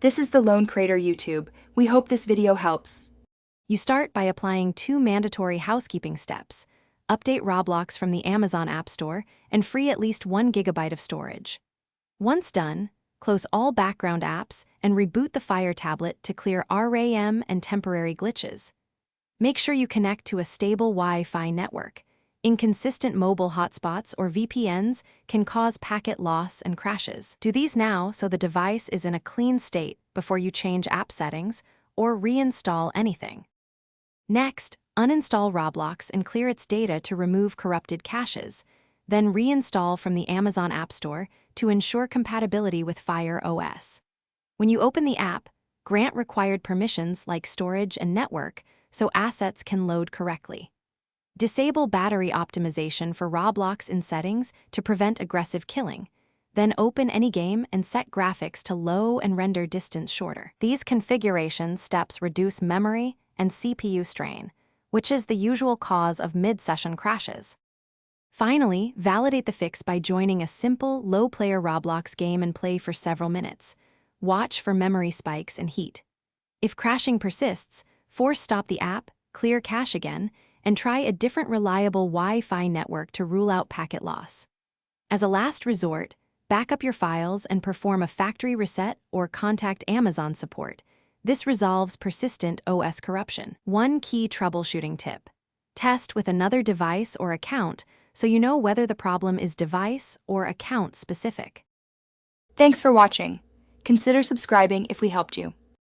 This is the Lone Creator YouTube. We hope this video helps. You start by applying 2 mandatory housekeeping steps. Update Roblox from the Amazon App Store and free at least 1 GB of storage. Once done, close all background apps and reboot the Fire tablet to clear RAM and temporary glitches. Make sure you connect to a stable Wi-Fi network. Inconsistent mobile hotspots or VPNs can cause packet loss and crashes. Do these now so the device is in a clean state before you change app settings or reinstall anything. Next, uninstall Roblox and clear its data to remove corrupted caches. Then reinstall from the Amazon App Store to ensure compatibility with Fire OS. When you open the app, grant required permissions like storage and network so assets can load correctly. Disable battery optimization for Roblox in settings to prevent aggressive killing. Then open any game and set graphics to low and render distance shorter. These configuration steps reduce memory and CPU strain, which is the usual cause of mid-session crashes. Finally, validate the fix by joining a simple, low-player Roblox game and play for several minutes. Watch for memory spikes and heat. If crashing persists, force stop the app, clear cache again, and try a different reliable Wi-Fi network to rule out packet loss. As a last resort, back up your files and perform a factory reset or contact Amazon support. This resolves persistent OS corruption. One key troubleshooting tip: test with another device or account so you know whether the problem is device or account specific. Thanks for watching. Consider subscribing if we helped you.